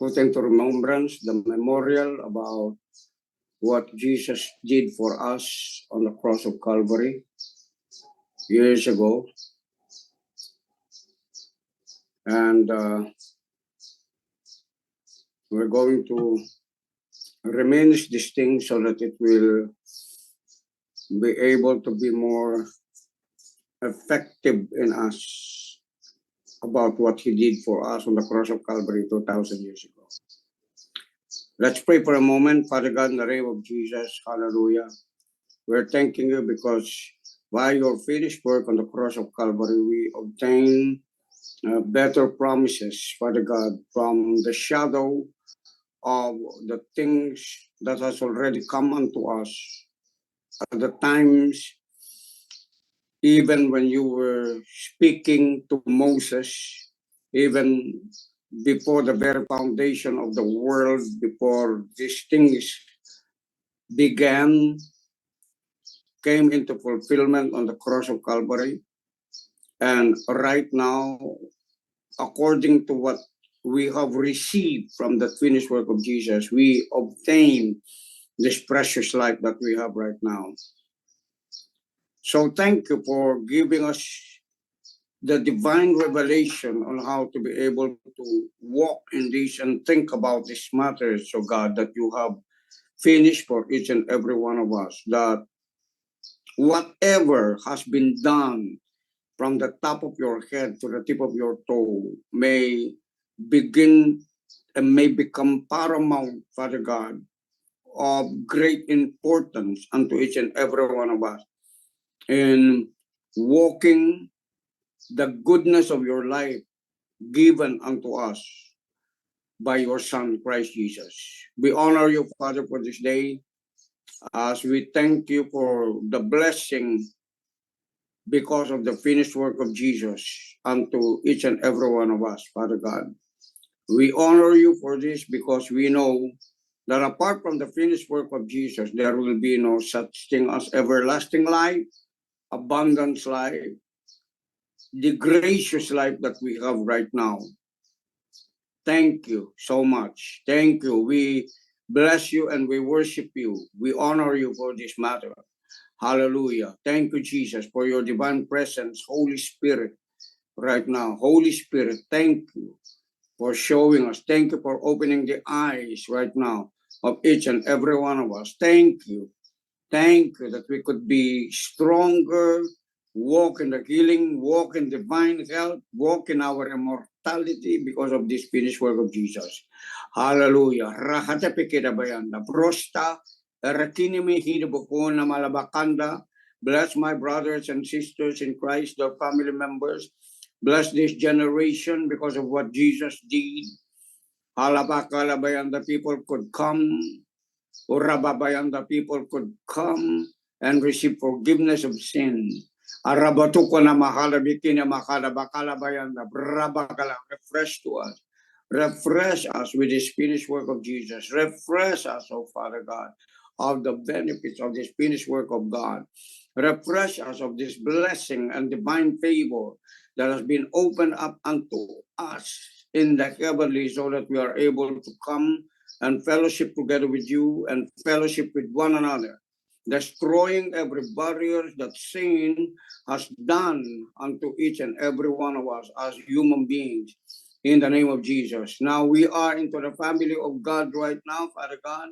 putting to remembrance the memorial about what Jesus did for us on the cross of Calvary years ago. And we're going to remains these things so that it will be able to be more effective in us about what he did for us on the cross of Calvary 2,000 years ago. Let's pray for a moment. Father God, in the name of Jesus, hallelujah. We're thanking you because by your finished work on the cross of Calvary, we obtain better promises, Father God, from the shadow of the things that has already come unto us at the times, even when you were speaking to Moses, even before the very foundation of the world, before these things began, came into fulfillment on the cross of Calvary. And right now, according to what we have received from the finished work of Jesus, we obtain this precious life that we have right now. So thank you for giving us the divine revelation on how to be able to walk in this and think about these matters, so God, that you have finished for each and every one of us, that whatever has been done from the top of your head to the tip of your toe may begin and may become paramount, Father God, of great importance unto each and every one of us in walking the goodness of your life given unto us by your Son, Christ Jesus. We honor you, Father, for this day, as we thank you for the blessing because of the finished work of Jesus unto each and every one of us, Father God. We honor you for this because we know that apart from the finished work of Jesus, there will be no such thing as everlasting life, abundance life, the gracious life that we have right now. Thank you so much. Thank you. We bless you and we worship you. We honor you for this matter. Hallelujah. Thank you, Jesus, for your divine presence, Holy Spirit, right now. Holy Spirit, thank you for showing us. Thank you for opening the eyes right now of each and every one of us. Thank you. Thank you that we could be stronger, walk in the healing, walk in divine health, walk in our immortality because of this finished work of Jesus. Hallelujah. Rahata pikira bayanda. Prosta, rakinimi hidubuko na malabakanda. Bless my brothers and sisters in Christ, their family members. Bless this generation because of what Jesus did. Halabakalabayan, the people could come. Urababayan, the people could come and receive forgiveness of sin. Arabatuko na mahalabiki na mahalabakalabayan, the brabakala, refresh to us. Refresh us with the finished work of Jesus. Refresh us, oh Father God, of the benefits of this finished work of God. Refresh us of this blessing and divine favor that has been opened up unto us in the heavenly, so that we are able to come and fellowship together with you and fellowship with one another, destroying every barrier that sin has done unto each and every one of us as human beings, in the name of Jesus. Now we are into the family of God right now, Father God.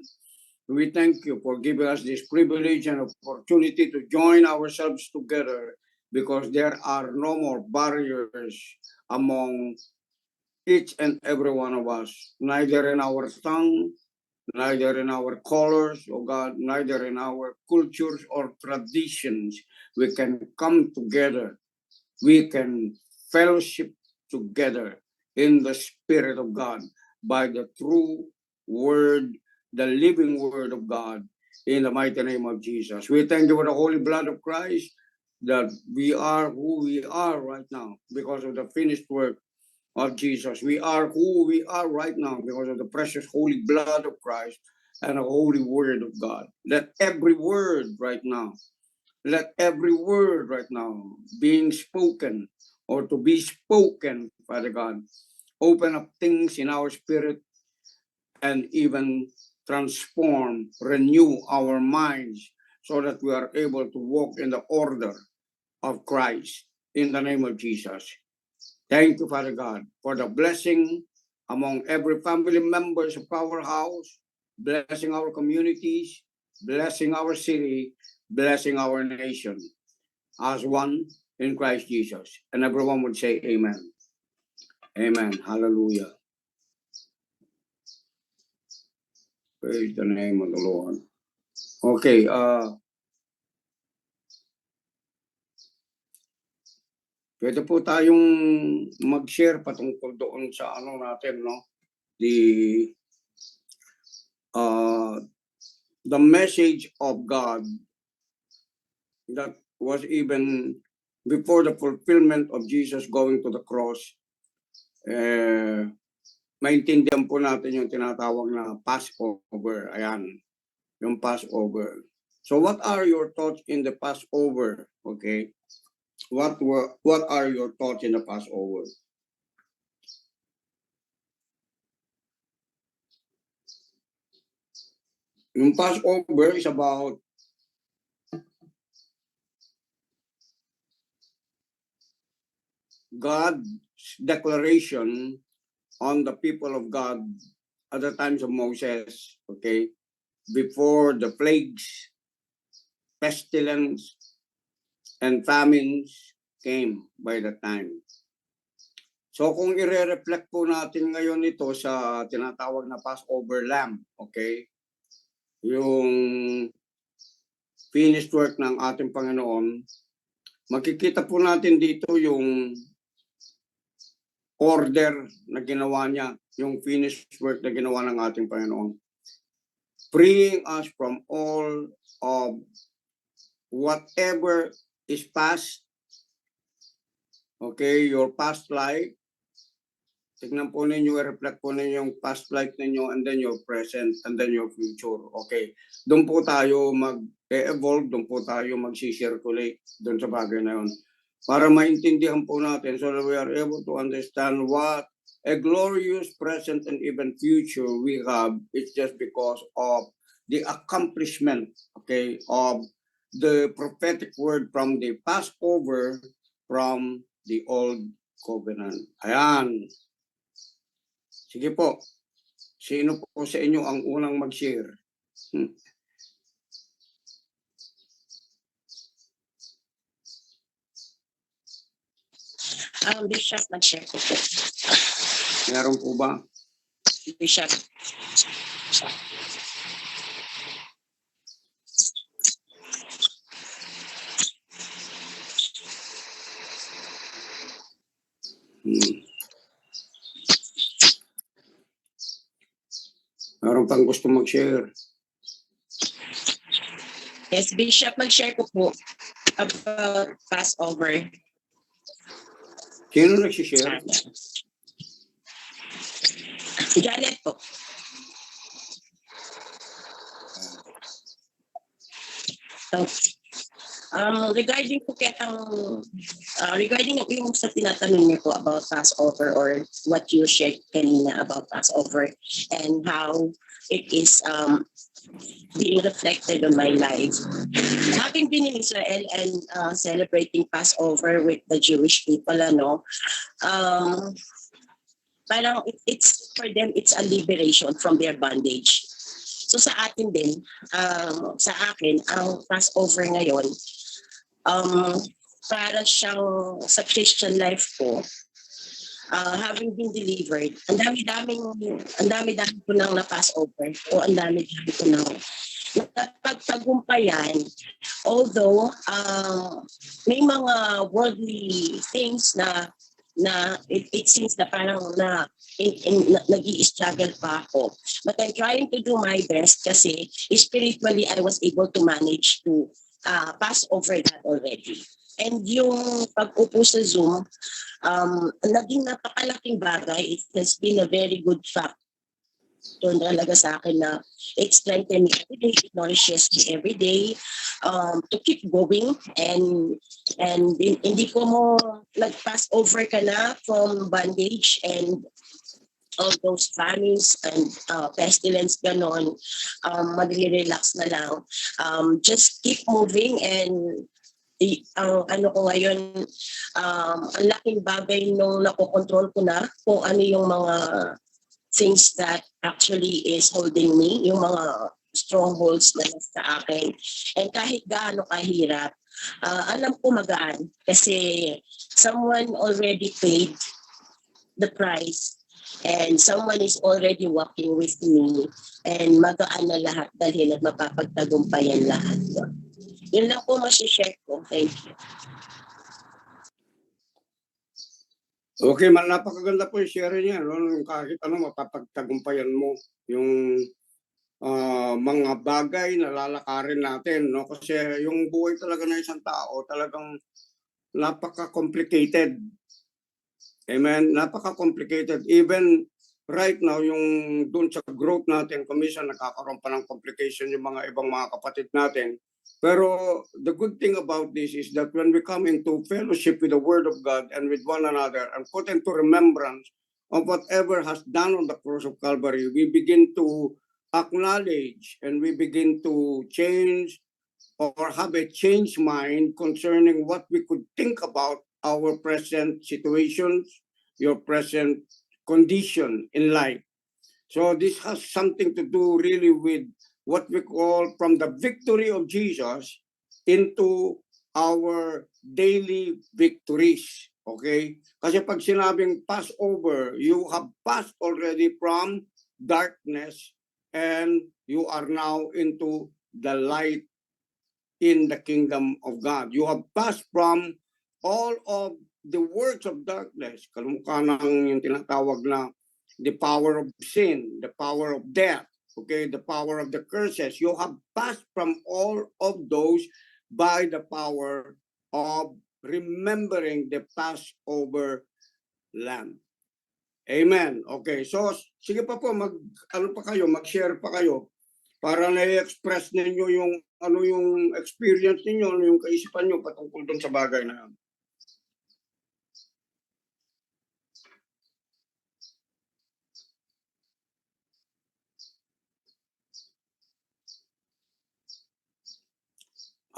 We thank you for giving us this privilege and opportunity to join ourselves together, because there are no more barriers among each and every one of us, neither in our tongue, neither in our colors, oh God, neither in our cultures or traditions. We can come together. We can fellowship together in the Spirit of God by the true word, the living word of God, in the mighty name of Jesus. We thank you for the holy blood of Christ, that we are who we are right now because of the finished work of Jesus. We are who we are right now because of the precious holy blood of Christ and the holy word of God. Let every word right now being spoken or to be spoken, Father God, open up things in our spirit and even transform, renew our minds so that we are able to walk in the order of Christ in the name of Jesus. Thank you, Father God, for the blessing among every family members of our house, blessing our communities, blessing our city, blessing our nation as one in Christ Jesus. And everyone would say amen. Amen. Hallelujah. Praise the name of the Lord. Okay, pwede po tayong mag-share patungkol doon sa ano natin, no? The message of God that was even before the fulfillment of Jesus going to the cross, maintindihan po natin yung tinatawag na Passover. Ayan, yung Passover. So what are your thoughts in the Passover? Okay. What are your thoughts in the Passover? Yung Passover is about God's declaration on the people of God at the times of Moses, okay, before the plagues, pestilence, and famines came by the time. So kung i-reflect po natin ngayon ito sa tinatawag na Passover Lamb, okay, yung finished work ng ating Panginoon, makikita po natin dito yung order na ginawa niya, yung finished work na ginawa ng ating Panginoon. Freeing us from all of whatever is past, okay, your past life. Tignan po ninyo, i-reflect po ninyo yung past life ninyo and then your present and then your future. Okay, doon po tayo mag-evolve, doon po tayo mag-circulate doon sa bagay na yun. Para maintindihan po natin so that we are able to understand what a glorious present and even future we have. It's just because of the accomplishment, okay, of the prophetic word from the Passover from the Old Covenant. Ayan. Sige po. Sino po sa inyo ang unang mag-share? Bishop, mag-share ko po. Meron po ba? Bishop. Meron pang gusto mag-share? Yes, Bishop, mag-share ko po about Passover. Sino nag-share? Janet po. So, regarding po regarding yung sa tinatanong niyo po about Passover or what you shared kanina about Passover and how it is being reflected on my life. Having been in Israel and celebrating Passover with the Jewish people, parang it's for them, it's a liberation from their bondage. So sa atin din, sa akin, ang Passover ngayon, para siyang sa Christian life ko, having been delivered, ang dami ko nang na-Passover o ang dami ko nang napagtagumpayan. Although may mga worldly things na it seems na parang nag-i-struggle pa ako. But I'm trying to do my best kasi spiritually I was able to manage to pass over that already. And yung pag-upo sa Zoom, naging napakalaking bagay. It has been a very good fact. Doon talaga sa akin na it strengthens me every day, it nourishes me every day to keep going and hindi ko mo nag-pass over ka na from bondage and all those famines and pestilence, ganon, magre-relax na lang. Just keep moving and ang ano ko ngayon, ang laking bagay nung nakokontrol ko na kung ano yung mga things that actually is holding me, yung mga strongholds na nasa akin. And kahit gaano kahirap, alam ko magaan kasi someone already paid the price and someone is already walking with me and magaan na lahat dahil at mapapagtagumpayan lahat. Yun lang po masishare ko. Thank you. Okay, napakaganda po yung share niya, no? Kahit ano, mapapagtagumpayan mo yung mga bagay na lalakarin natin, no? Kasi yung buhay talaga ng isang tao, talagang napaka-complicated. Amen? Napaka-complicated. Even right now, yung dun sa growth natin, commission, nakakaroon pa ng complication yung mga ibang mga kapatid natin. Pero the good thing about this is that when we come into fellowship with the Word of God and with one another and put into remembrance of whatever has done on the cross of Calvary, we begin to acknowledge and we begin to change or have a changed mind concerning what we could think about our present situations, your present condition in life. So this has something to do really with what we call from the victory of Jesus into our daily victories. Okay? Kasi pag sinabing Passover, you have passed already from darkness and you are now into the light in the kingdom of God. You have passed from all of the works of darkness, kalumukha ng yung tinatawag na the power of sin, the power of death, okay, the power of the curses. You have passed from all of those by the power of remembering the Passover lamb. Amen. Okay, so sige pa po, mag-share pa kayo para na-express ninyo yung ano yung experience ninyo, ano yung kaisipan nyo patungkol doon sa bagay na yan.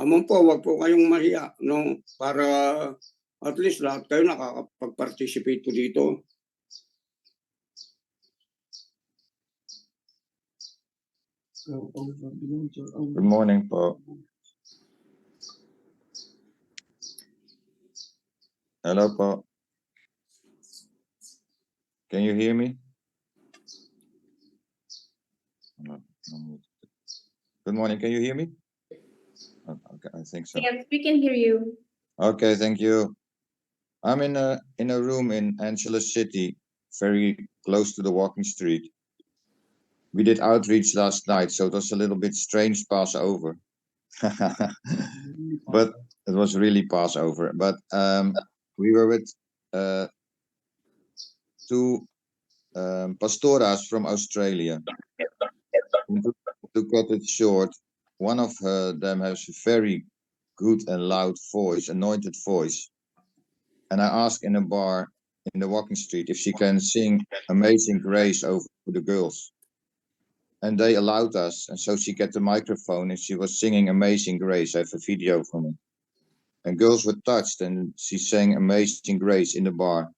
Amon po, wag po kayong mahiya, no? Para at least lahat kayo nakakapag-participate po dito. Good morning po. Hello po. Can you hear me? Good morning, can you hear me? Okay, I think so. Yes, we can hear you. Okay, thank you. I'm in a room in Angeles City, very close to the walking street. We did outreach last night, so it was a little bit strange Passover. But it was really Passover. But we were with two pastoras from Australia. To cut it short, one of them has a very good and loud voice, anointed voice. And I asked in a bar in the walking street if she can sing Amazing Grace over the girls. And they allowed us. And so she got the microphone and she was singing Amazing Grace. I have a video from it. And girls were touched and she sang Amazing Grace in the bar.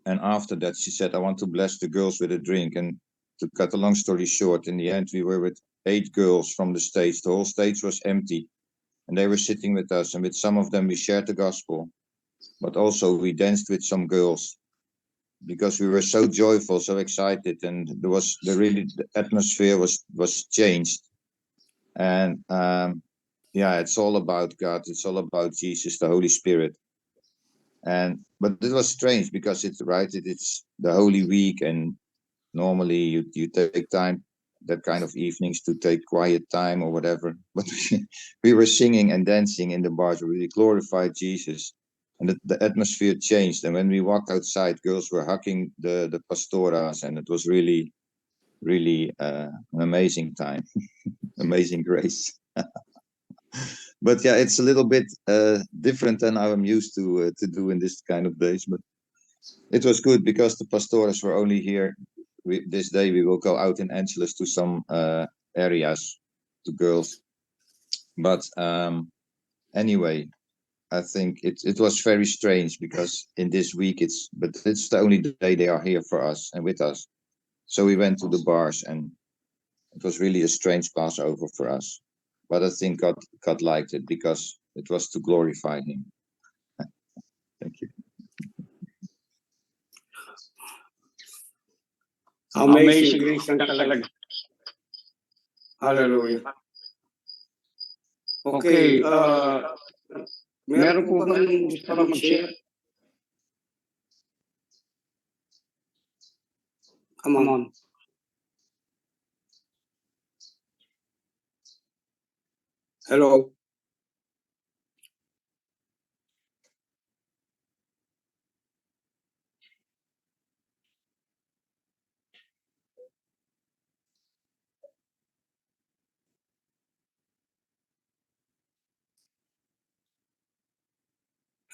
And after that, she said, I want to bless the girls with a drink. And to cut a long story short, in the end, we were with 8 girls from the stage. The whole stage was empty. And they were sitting with us. And with some of them, we shared the gospel. But also we danced with some girls because we were so joyful, so excited. And there was the atmosphere was changed. And yeah, it's all about God. It's all about Jesus, the Holy Spirit. But it was strange because it's the Holy Week, and normally you take time, that kind of evenings, to take quiet time or whatever. But we were singing and dancing in the bars. We really glorified Jesus, and the atmosphere changed. And when we walked outside, girls were hugging the pastoras, and it was really, really an amazing time, amazing grace. But yeah, it's a little bit different than I'm used to do in this kind of days. But It was good because the pastores were only here. This day we will go out in Angeles to some areas to girls. But anyway, I think it was very strange because in this week it's the only day they are here for us and with us. So we went to the bars and it was really a strange Passover for us. But I think God liked it because it was to glorify Him. Thank you. Amazing grace lang talaga. Hallelujah. Okay, meron po bang gusto pa mag-share? Come on. Hello.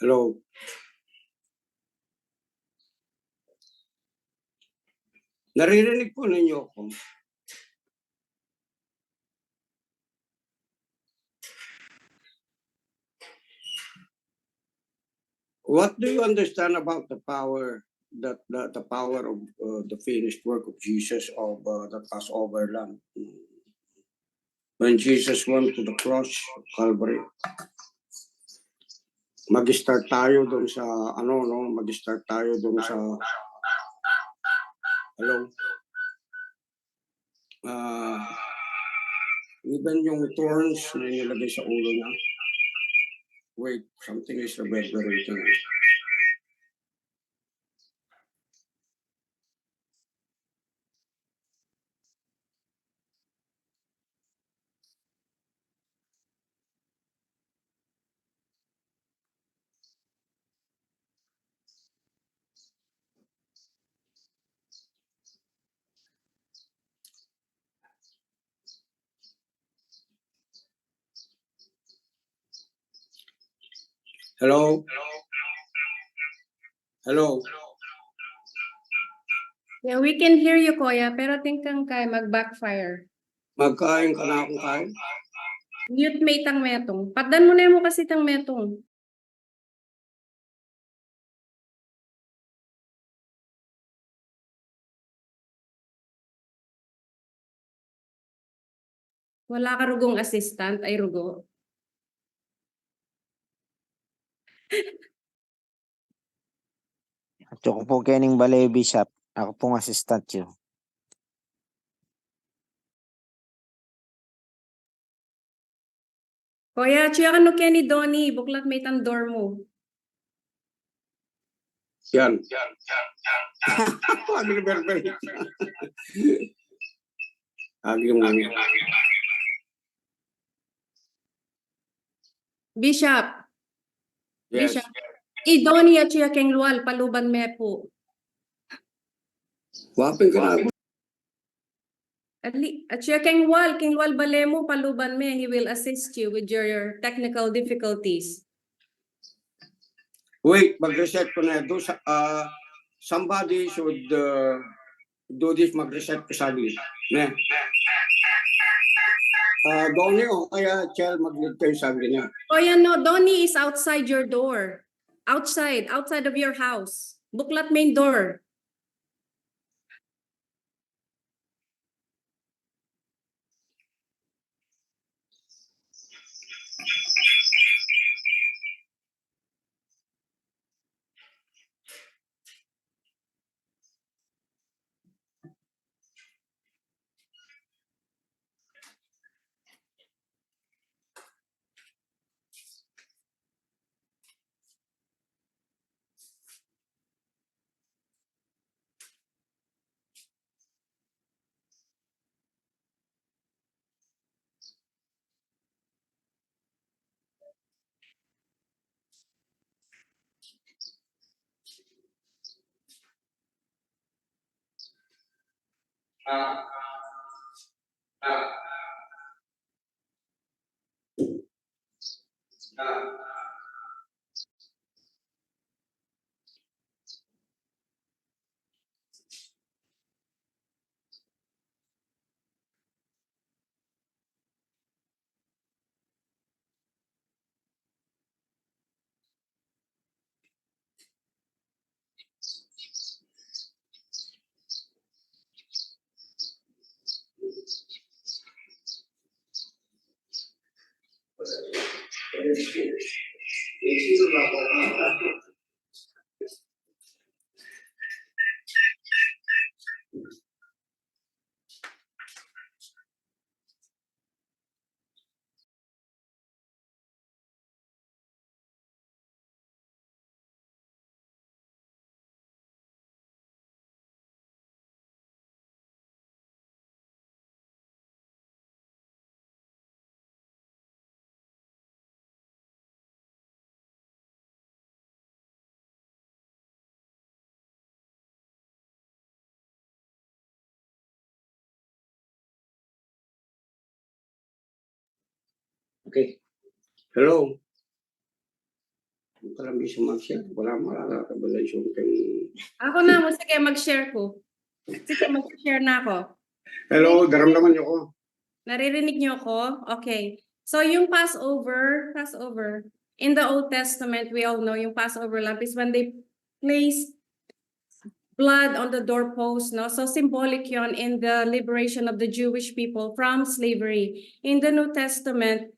Hello. Naririnig po ninyo ako. What do you understand about the power the power of the finished work of Jesus of the Passover lamb? When Jesus went to the cross of Calvary, mag-start tayo doon sa mag-start tayo doon sa hello. Even yung thorns na nilagay sa ulo niya. Wait, something is reverberating. Hello? Hello? Yeah, we can hear you, Kuya, pero tingkang kay mag-backfire. Magkain ka na akong kain? Mute may tang metong. Patdan mo na mo kasi tang metong. Wala ka rugong assistant, ay rugo. At ako po Kening Balay Bishop. Ako pong assistant yun. Kuya, chiya ka no Kenny Donnie, buklat may tang door mo. Yan. Ano reverberate? Agi mo nga. Bishop, Yes. Bishop. Donnie at chiya keng lual, paluban me po. Wapin ka na. At chiya keng lual balemo, paluban me. He will assist you with your technical difficulties. Wait, mag-reset ko na. Somebody should do this, mag-reset ko sabi. Ne? Donnie o kaya Chel, mag-lead kayo sabi niya. Kuya, no, Donnie is outside your door. Outside of your house. Buklat main door. Okay. Hello. Ang kalami siya mag-share. Wala makakabalansyon kay... Ako na, sige, mag-share ko. Sige, mag-share na ako. Hello, daramdaman niyo ko. Naririnig niyo ako? Okay. So yung Passover, in the Old Testament, we all know yung Passover lamp is when they place blood on the doorpost, no? So symbolic yon in the liberation of the Jewish people from slavery. In the New Testament,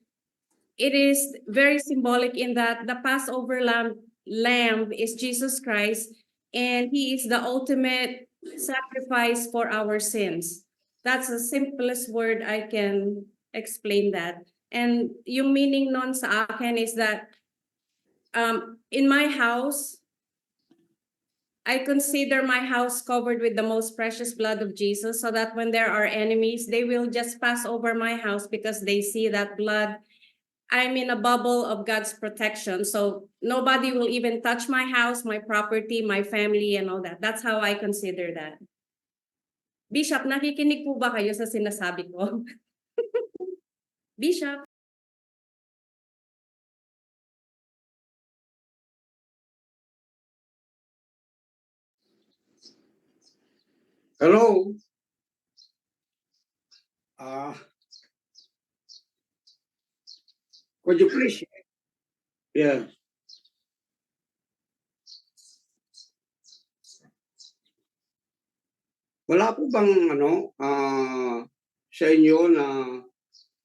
it is very symbolic in that the Passover lamb is Jesus Christ, and he is the ultimate sacrifice for our sins. That's the simplest word I can explain that. And yung meaning nun sa akin is that in my house, I consider my house covered with the most precious blood of Jesus, so that when there are enemies, they will just pass over my house because they see that blood. I'm in a bubble of God's protection. So nobody will even touch my house, my property, my family, and all that. That's how I consider that. Bishop, nakikinig po ba kayo sa sinasabi ko? Bishop? Hello. Could you please? Yeah. Wala po bang sa inyo na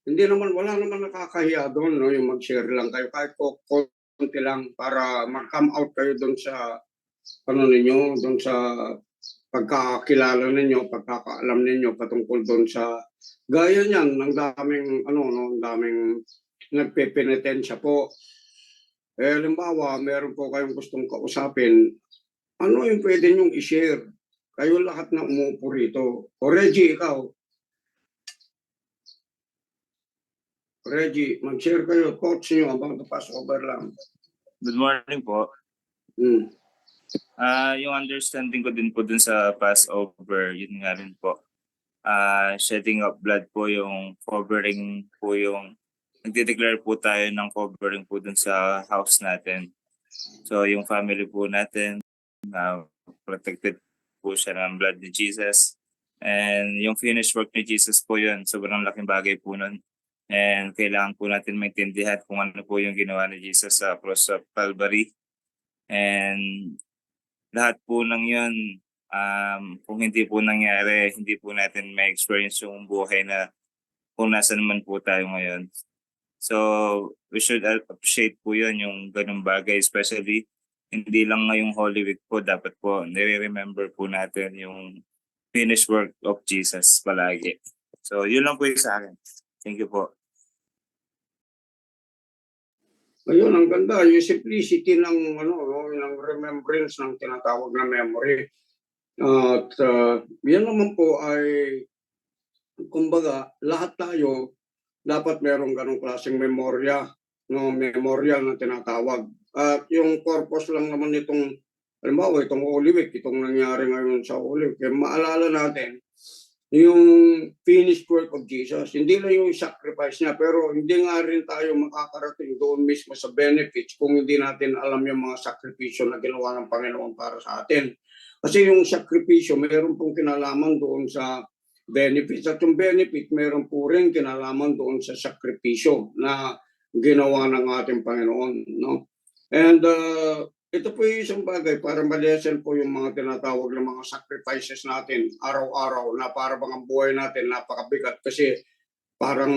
wala naman nakakahiya doon, no, yung mag-share lang kayo kahit po konti lang para mag-come out kayo doon sa ninyo, doon sa pagkakakilala ninyo, pagkakaalam ninyo patungkol doon sa gaya niyan ng daming ang daming nagpepenitensya po. Halimbawa, meron po kayong gustong kausapin, ano yung pwede nyong i-share? Kayo lahat na umuupo rito. O Reggie, ikaw. Reggie, mag-share kayo thoughts nyo about the Passover lamb. Good morning po. Yung understanding ko din po dun sa Passover, yun nga rin po. Shedding of blood po yung covering po yung nagde-declare po tayo ng covering po dun sa house natin. So yung family po natin, protected po siya ng blood ni Jesus. And yung finished work ni Jesus po yun, sobrang laking bagay po nun. And kailangan po natin maintindihan kung ano po yung ginawa ni Jesus sa cross of Calvary. And lahat po ng yun, kung hindi po nangyari, hindi po natin ma-experience yung buhay na kung nasa naman po tayo ngayon. So we should appreciate po yun, yung ganung bagay, especially hindi lang ngayong Holy Week po, dapat po nire-remember po natin yung finished work of Jesus palagi. So yun lang po yung sa akin. Thank you po. Ayun, ang ganda, yung simplicity ng ng remembrance ng tinatawag na memory. At yan naman po ay kumbaga lahat tayo dapat merong ganong klaseng memorya, no, memorial na tinatawag. At yung purpose lang naman nitong, halimbawa itong Holy Week, itong nangyari ngayon sa Holy Week, maalala natin yung finished work of Jesus. Hindi lang yung sacrifice niya, pero hindi nga rin tayo makakarating doon mismo sa benefits kung hindi natin alam yung mga sakripisyo na ginawa ng Panginoon para sa atin. Kasi yung sakripisyo, mayroon pong kinalaman doon sa benefits. At yung benefit, mayroon po rin kinalaman doon sa sakripisyo na ginawa ng ating Panginoon. No? And ito po yung isang bagay para malesen po yung mga tinatawag na mga sacrifices natin araw-araw na para bang ang buhay natin napakabigat kasi parang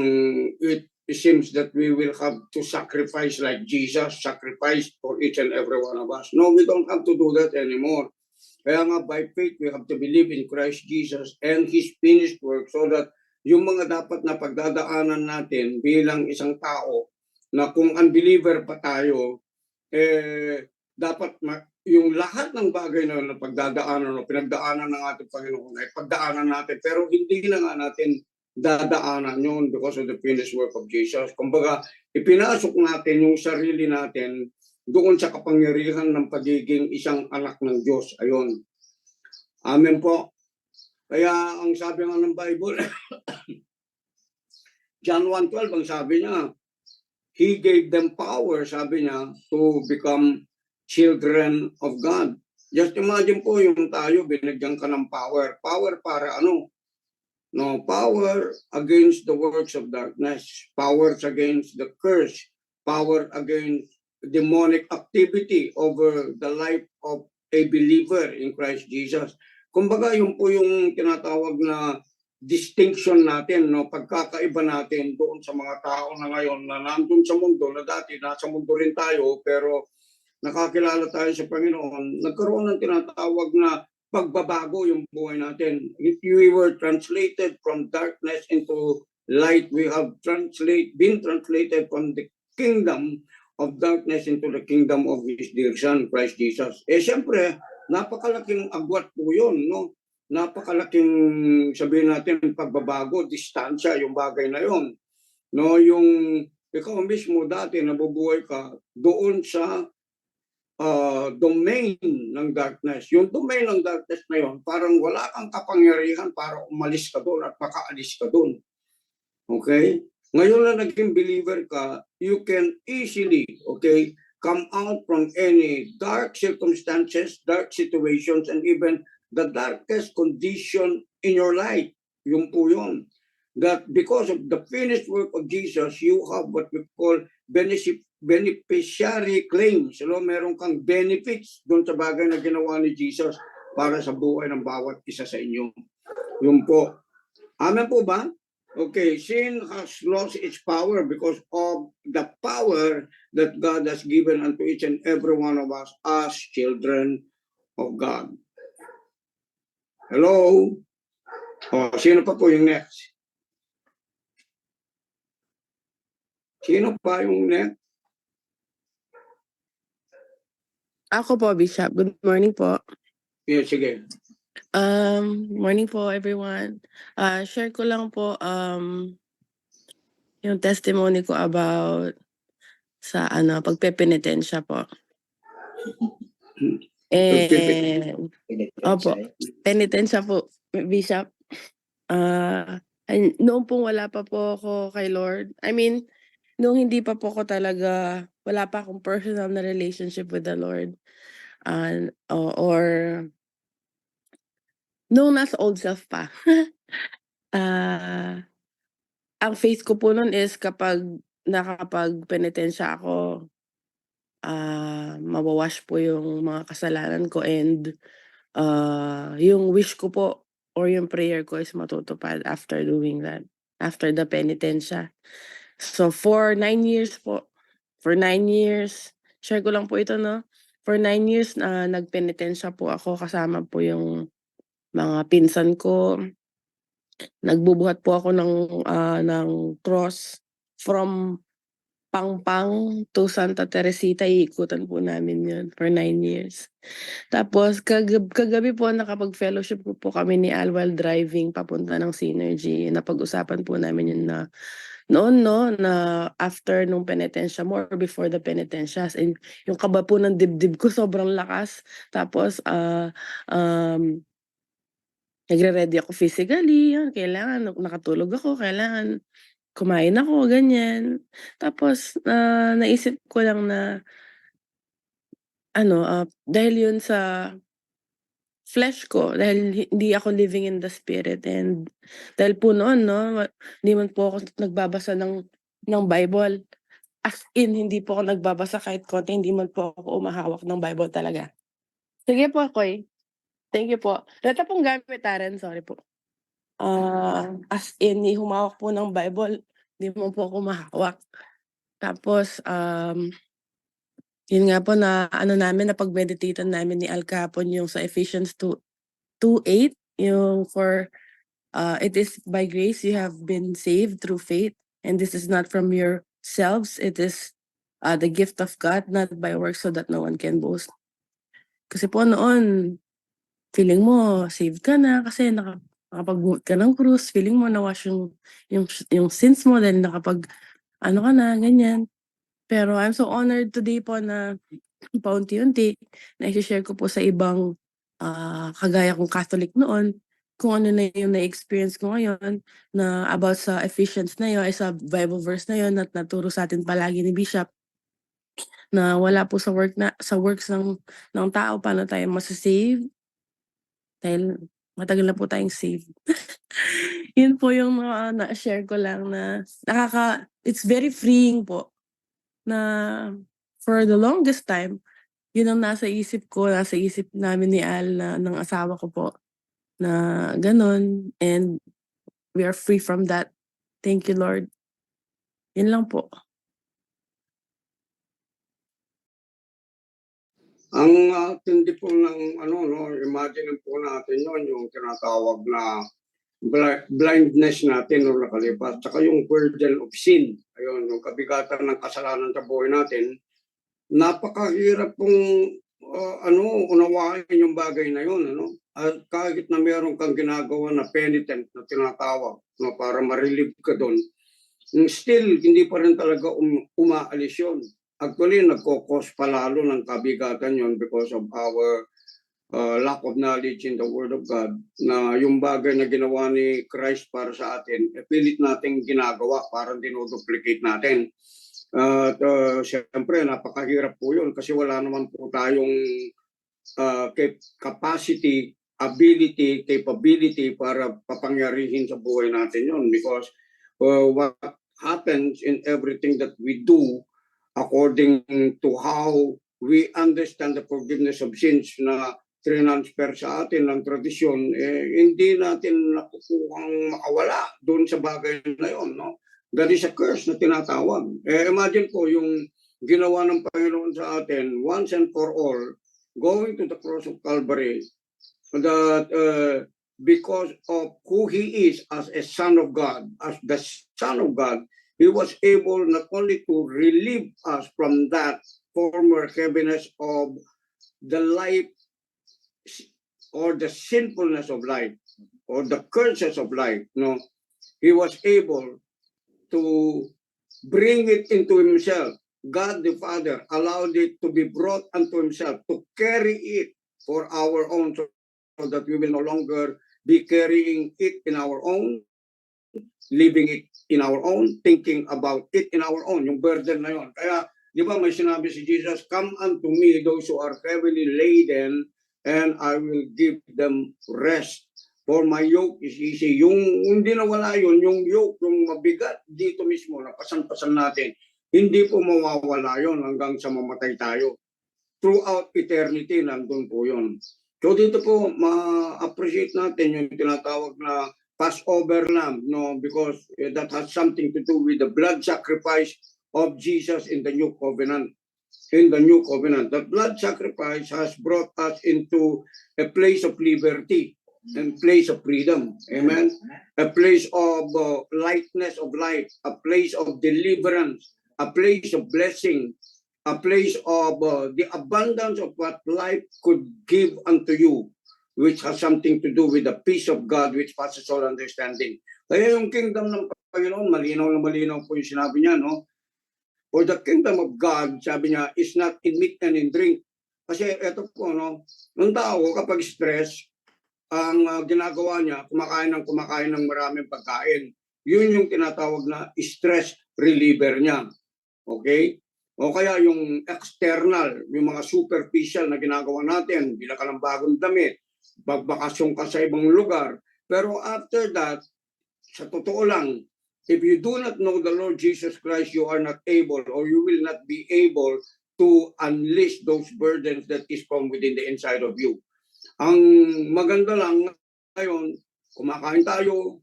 it seems that we will have to sacrifice like Jesus sacrificed for each and every one of us. No, we don't have to do that anymore. Kaya nga by faith we have to believe in Christ Jesus and His finished work so that yung mga dapat na pagdadaanan natin bilang isang tao na kung unbeliever pa tayo, dapat yung lahat ng bagay na pagdadaanan o pinagdaanan ng ating Panginoon ay pagdaanan natin. Pero hindi na nga natin dadaanan yun because of the finished work of Jesus. Kumbaga, ipinasok natin yung sarili natin doon sa kapangyarihan ng pagiging isang anak ng Diyos. Ayun. Amen po. Kaya ang sabi nga ng Bible, John 1:12, ang sabi niya, He gave them power, sabi niya, to become children of God. Just imagine po yung tayo, binigyan ka ng power. Power para ano? No, power against the works of darkness, powers against the curse, power against demonic activity over the life of a believer in Christ Jesus. Kumbaga, yun po yung tinatawag na distinction natin, no? Pagkakaiba natin doon sa mga tao na ngayon na nandun sa mundo, na dati nasa mundo rin tayo, pero nakakilala tayo sa Panginoon, nagkaroon ng tinatawag na pagbabago yung buhay natin. If we were translated from darkness into light, we have been translated from the kingdom of darkness into the kingdom of His dear Son, Christ Jesus. Eh siyempre, napakalaking agwat po yun, no? Napakalaking, sabihin natin, pagbabago, distansya, yung bagay na yun. No, yung ikaw mismo dati nabubuhay ka doon sa domain ng darkness. Yung domain ng darkness na yun, parang wala kang kapangyarihan para umalis ka doon at makaalis ka doon. Okay? Ngayon na naging believer ka, you can easily, okay, come out from any dark circumstances, dark situations, and even the darkest condition in your life. Yung po yun. That because of the finished work of Jesus, you have what we call beneficiary claims. So, meron kang benefits doon sa bagay na ginawa ni Jesus para sa buhay ng bawat isa sa inyo. Yun po. Amen po ba? Okay, sin has lost its power because of the power that God has given unto each and every one of us as children of God. Hello? Sino pa po yung next? Sino pa yung next? Ako po, Bishop. Good morning po. Yeah, sige. Morning po, everyone. Share ko lang po yung testimony ko about sa pagpepenitensya po. And opo, penitensya po, Bishop. Noong pong wala pa po ako kay Lord. I mean, noong hindi pa po ako talaga, wala pa akong personal na relationship with the Lord. Or nung nasa old self pa. Ang faith ko po nun is kapag nakakapagpenitensya ako, mawawash po yung mga kasalanan ko and yung wish ko po or yung prayer ko is matutupad after doing that, after the penitensya. So for 9 years po, share ko lang po ito, no? For 9 years na nagpenitensya po ako, kasama po yung mga pinsan ko. Nagbubuhat po ako ng cross from Pangpang to Santa Teresita, iikutan po namin yun for 9 years. Tapos kagabi po nakapag-fellowship po kami ni Al while driving papunta ng Synergy. Napag-usapan po namin yun na noon, no, na after nung penitensya mo or before the penitensya, and yung kaba po ng dibdib ko sobrang lakas. Tapos nagre-ready ako physically, kailangan nakatulog ako, kailangan kumain ako, ganyan. Tapos naisip ko lang na dahil yun sa flesh ko, dahil hindi ako living in the spirit, and dahil po noon, no, hindi man po ako nagbabasa ng Bible. As in, hindi po ako nagbabasa kahit konti, hindi man po ako umahawak ng Bible talaga. Sige po, Koy. Thank you po. Dati pong gamit, Taren, sorry po. As in, humawak po ng Bible, hindi mo po ako mahawak. Tapos, yun nga po na napag-meditatean namin ni Al Capon yung sa Ephesians 2:8, yung for it is by grace you have been saved through faith, and this is not from yourselves, it is the gift of God, not by works, so that no one can boast. Kasi po noon, feeling mo saved ka na kasi nakapagbuhat ka ng krus, feeling mo na-wash yung sins mo dahil nakapag ka na, ganyan. Pero I'm so honored today po na paunti-unti na i-share ko po sa ibang kagaya kong Catholic noon kung ano na yung na-experience ko ngayon na about sa Ephesians na yun, ay sa Bible verse na yun at naturo sa atin palagi ni Bishop na wala po sa works ng tao paano tayo masasave dahil matagal na po tayong save. Yun po yung mga na-share ko lang na it's very freeing po na for the longest time, yun ang nasa isip namin ni Al na ng asawa ko po na ganun and we are free from that. Thank you, Lord. Yun lang po. Ang tindi po ng imagine po natin yon yung tinatawag na blindness natin o nakalipas. Tsaka yung burden of sin. Ayun, yung kabigatan ng kasalanan sa buhay natin. Napakahirap pong unawain yung bagay na yun. At kahit na meron kang ginagawa na penitent na tinatawag para ma-relieve ka doon, still hindi pa rin talaga umaalis yun. Actually, nagkokos palalo ng kabigatan yon because of our lack of knowledge in the Word of God, na yung bagay na ginawa ni Christ para sa atin, pilit nating ginagawa, parang dinoduplicate natin. At siyempre, napakahirap po yun kasi wala naman po tayong capacity, ability, capability para papangyarihin sa buhay natin yun because what happens in everything that we do according to how we understand the forgiveness of sins na transfer sa atin ng tradisyon, hindi natin nakukuhang makawala doon sa bagay na yun. No? That is a curse na tinatawag. Imagine po yung ginawa ng Panginoon sa atin once and for all, going to the cross of Calvary, that because of who He is as a Son of God, as the Son of God, He was able not only to relieve us from that former heaviness of the life or the sinfulness of life or the curses of life. No, He was able to bring it into Himself. God the Father allowed it to be brought unto Himself to carry it for our own, so that we will no longer be carrying it in our own, living it in our own, thinking about it in our own, yung burden na yun. Kaya, di ba may sinabi si Jesus, come unto me those who are heavily laden, and I will give them rest. For my yoke is easy. Yung hindi na wala yun, yung yoke, yung mabigat dito mismo, napasan-pasan natin, hindi po mawawala yun hanggang sa mamatay tayo. Throughout eternity, nandun po yun. So dito po, ma-appreciate natin yung tinatawag na Passover lamb, no, because that has something to do with the blood sacrifice of Jesus in the new covenant. In the new covenant, the blood sacrifice has brought us into a place of liberty and place of freedom. Amen. A place of lightness of life, a place of deliverance, a place of blessing, a place of the abundance of what life could give unto you, which has something to do with the peace of God which passes all understanding. Kaya yung kingdom ng Panginoon, malinaw na malinaw po yung sinabi niya, no? For the kingdom of God, sabi niya, is not in meat and in drink. Kasi eto po, no? Nung tao, kapag stress, ang ginagawa niya, kumakain ng maraming pagkain. Yun yung tinatawag na stress reliever niya. Okay? O kaya yung external, yung mga superficial na ginagawa natin, bila ka ng bagong damit, bagbakasyon ka sa ibang lugar. Pero after that, sa totoo lang, if you do not know the Lord Jesus Christ, you are not able or you will not be able to unleash those burdens that is from within the inside of you. Ang maganda lang ngayon, kumakain tayo,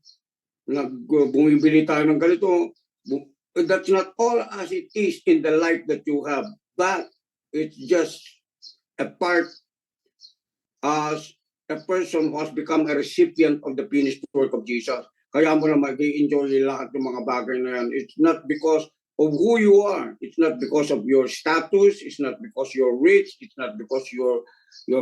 bumibili tayo ng ganito, that's not all as it is in the life that you have, but it's just a part as a person who has become a recipient of the finished work of Jesus. Kaya mo na mag-enjoy lahat ng mga bagay na yan. It's not because of who you are. It's not because of your status. It's not because you're rich. It's not because you're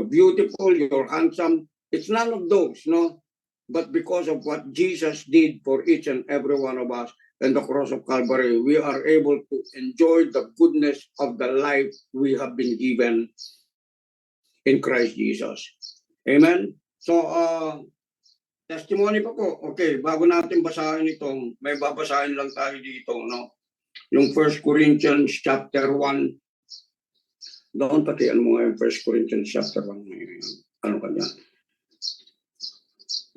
beautiful, you're handsome. It's none of those, no? But because of what Jesus did for each and every one of us and the cross of Calvary, we are able to enjoy the goodness of the life we have been given in Christ Jesus. Amen? So, testimony pa po. Okay, bago natin basahin itong, may babasahin lang tayo dito, no? Yung 1 Corinthians chapter 1. Doon pati ano mo ngayon, 1 Corinthians chapter 1. Ano kanya?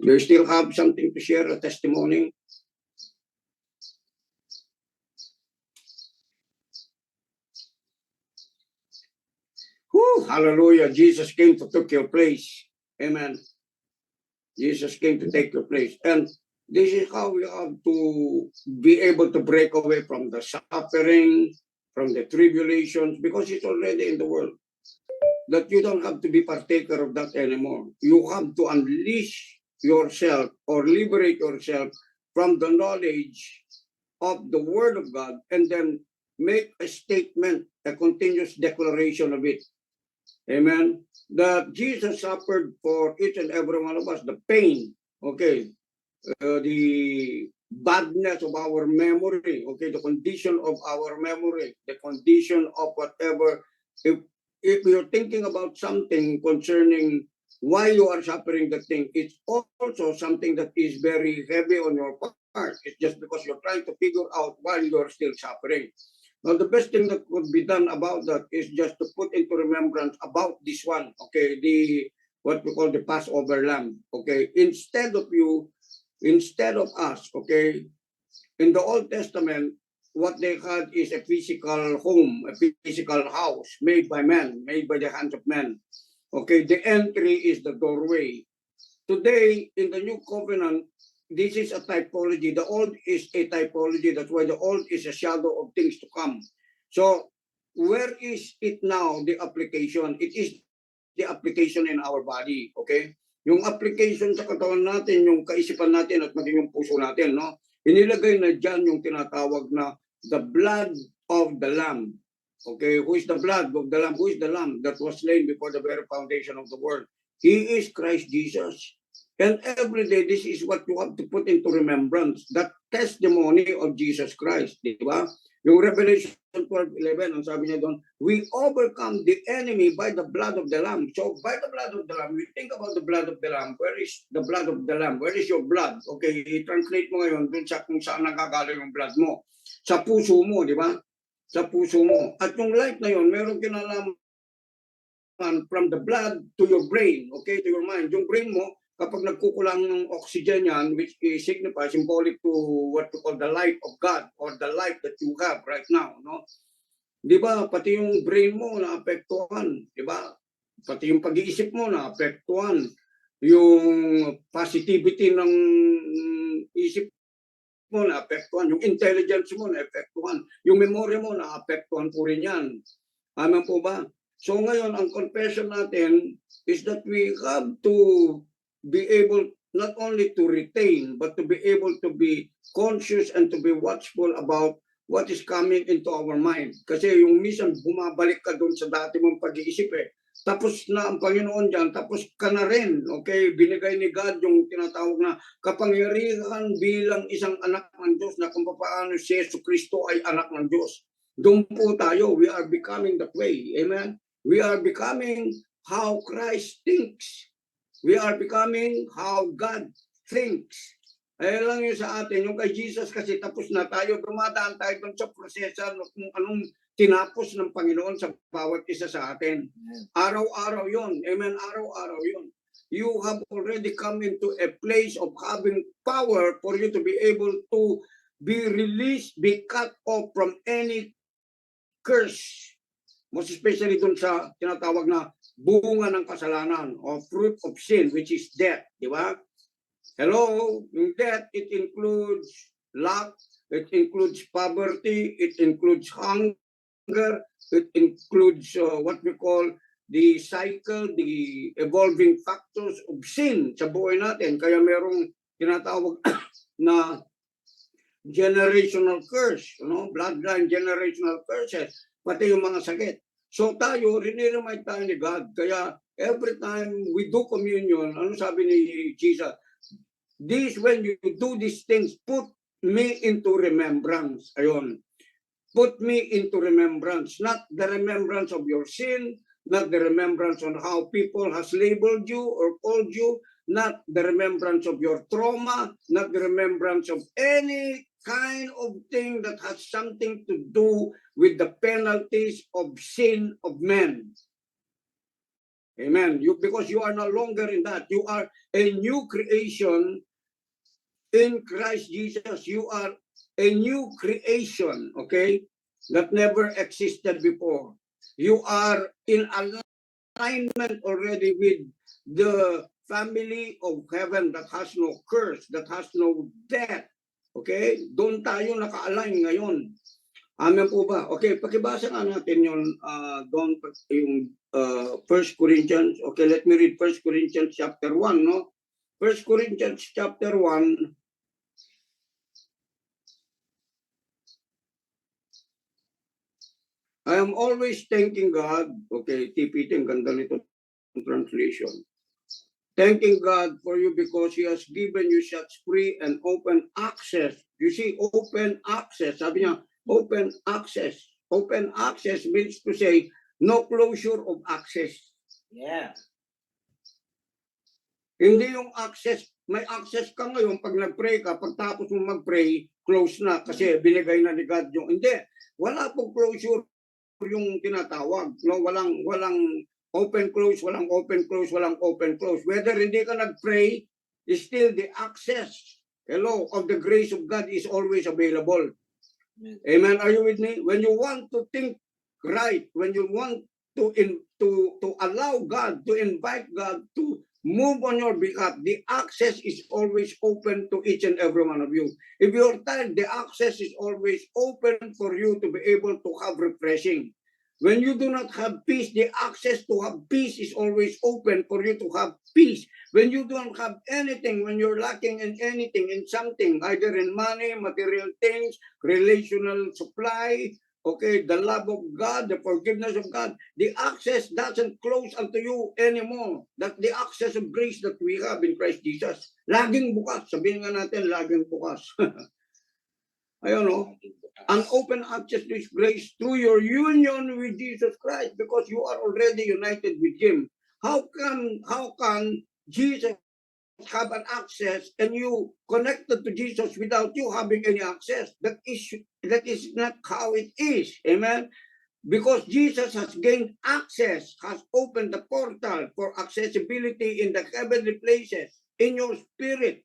Do you still have something to share, a testimony? Whew, hallelujah. Jesus came to take your place. Amen. Jesus came to take your place. And this is how we have to be able to break away from the suffering, from the tribulations, because it's already in the world. That you don't have to be partaker of that anymore. You have to unleash yourself or liberate yourself from the knowledge of the Word of God and then make a statement, a continuous declaration of it. Amen. That Jesus suffered for each and every one of us, the pain, okay, the badness of our memory, okay, the condition of our memory, the condition of whatever. If you're thinking about something concerning why you are suffering the thing, it's also something that is very heavy on your part. It's just because you're trying to figure out why you're still suffering. Now, the best thing that could be done about that is just to put into remembrance about this one, okay, the what we call the Passover lamb, okay, instead of us, okay, in the Old Testament, what they had is a physical home, a physical house made by men, made by the hands of men. Okay, the entry is the doorway. Today, in the New Covenant, this is a typology. The old is a typology. That's why the old is a shadow of things to come. So, where is it now, the application? It is the application in our body, okay? Yung application sa katawan natin, yung kaisipan natin at maging yung puso natin, no? Inilagay na dyan yung tinatawag na the blood of the Lamb. Okay, who is the blood of the Lamb? Who is the Lamb that was slain before the very foundation of the world? He is Christ Jesus. And every day, this is what you have to put into remembrance, that testimony of Jesus Christ, di ba? Yung Revelation 12:11, ang sabi niya doon, we overcome the enemy by the blood of the Lamb. So by the blood of the Lamb, we think about the blood of the Lamb. Where is the blood of the Lamb? Where is your blood? Okay, i-translate mo ngayon dun sa kung saan nagagaling yung blood mo. Sa puso mo, di ba? Sa puso mo. At yung light na yun, meron kinalaman from the blood to your brain, okay, to your mind. Yung brain mo, kapag nagkukulang ng oxygen yan, which is signifies, symbolic to what we call the light of God or the light that you have right now, no? Di ba, pati yung brain mo naapektuhan, di ba? Pati yung pag-iisip mo naapektuhan, yung positivity ng isip mo naapektuhan, yung intelligence mo naapektuhan, yung memory mo naapektuhan po rin yan. Amen po ba? So ngayon, ang confession natin is that we have to be able not only to retain, but to be able to be conscious and to be watchful about what is coming into our mind. Kasi yung minsan, bumabalik ka doon sa dati mong pag-iisip eh. Tapos na ang Panginoon dyan, tapos ka na rin, okay? Binigay ni God yung tinatawag na kapangyarihan bilang isang anak ng Diyos na kung paano si Yesu Cristo ay anak ng Diyos. Doon po tayo, we are becoming that way. Amen? We are becoming how Christ thinks. We are becoming how God thinks. Ayun lang yun sa atin. Yung kay Jesus kasi tapos na tayo, dumadaan tayo doon sa prosesa kung anong tinapos ng Panginoon sa bawat isa sa atin. Araw-araw yun. Amen? Araw-araw yun. You have already come into a place of having power for you to be able to be released, be cut off from any curse. Most especially dun sa tinatawag na bunga ng kasalanan or fruit of sin, which is death. Di ba? Hello? Yung death, it includes lack, it includes poverty, it includes hunger, it includes what we call the cycle, the evolving factors of sin sa buhay natin. Kaya merong tinatawag na generational curse, bloodline generational curses, pati yung mga sakit. So tayo, riniremind tayo ni God. Kaya every time we do communion, ano sabi ni Jesus? This, when you do these things, put me into remembrance. Ayun. Put me into remembrance. Not the remembrance of your sin, not the remembrance on how people has labeled you or called you, not the remembrance of your trauma, not the remembrance of any kind of thing that has something to do with the penalties of sin of men. Amen. Because you are no longer in that. You are a new creation in Christ Jesus. You are a new creation, okay, that never existed before. You are in alignment already with the family of heaven that has no curse, that has no death. Okay? Doon tayo naka-align ngayon. Amen po ba? Okay, pakibasa nga natin yung doon yung 1 Corinthians. Okay, let me read 1 Corinthians chapter 1, no? 1 Corinthians chapter 1. I am always thanking God. Okay, TPT, ang ganda nito translation. Thanking God for you because He has given you such free and open access. You see, open access. Sabi niya, open access. Open access means to say, no closure of access. Yeah. Hindi yung access, may access ka ngayon pag nag-pray ka, pagtapos mo mag-pray, close na kasi binigay na ni God yung, hindi. Wala pong closure yung tinatawag. No, walang open close, walang open close, walang open close. Whether hindi ka nag-pray, still the access, hello, of the grace of God is always available. Amen. Are you with me? When you want to think right, when you want to allow God, to invite God to move on your behalf, the access is always open to each and every one of you. If you're tired, the access is always open for you to be able to have refreshing. When you do not have peace, the access to have peace is always open for you to have peace. When you don't have anything, when you're lacking in anything, in something, either in money, material things, relational supply, okay, the love of God, the forgiveness of God, the access doesn't close unto you anymore. That the access of grace that we have in Christ Jesus. Laging bukas. Sabihin nga natin, laging bukas. Ayun, no? An open access to His grace through your union with Jesus Christ because you are already united with Him. How can Jesus have an access and you connected to Jesus without you having any access? That is not how it is. Amen? Because Jesus has gained access, has opened the portal for accessibility in the heavenly places, in your spirit.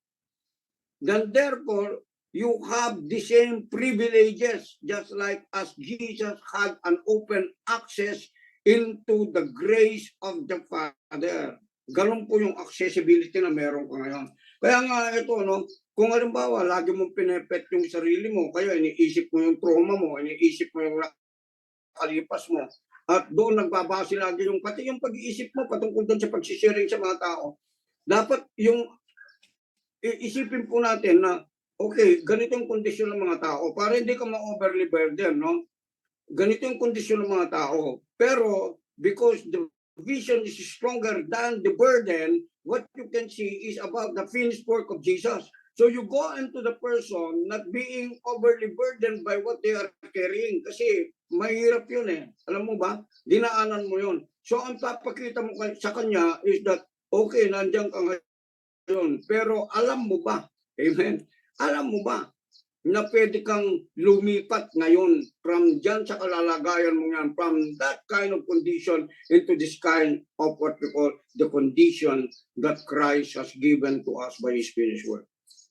Then therefore, you have the same privileges, just like as Jesus had an open access into the grace of the Father. Ganun po yung accessibility na meron ka ngayon. Kaya nga ito, no, kung halimbawa, lagi mong pinepet yung sarili mo, kaya iniisip mo yung trauma mo, iniisip mo yung nakalipas mo, at doon nagbabase lagi yung, pati yung pag-iisip mo, patungkol doon sa pagsisharing sa mga tao, dapat yung isipin po natin na okay, ganito yung kondisyon ng mga tao para hindi ka ma-overly burden, no? Ganito yung kondisyon ng mga tao. Pero because the vision is stronger than the burden, what you can see is about the finished work of Jesus. So you go into the person not being overly burdened by what they are carrying kasi mahirap yun eh. Alam mo ba? Dinaanan mo yun. So ang papakita mo sa kanya is that okay, nandiyan ka ngayon. Pero alam mo ba? Amen. Alam mo ba na pwede kang lumipat ngayon from dyan sa kalalagayan mo yan, from that kind of condition into this kind of what we call the condition that Christ has given to us by His finished work.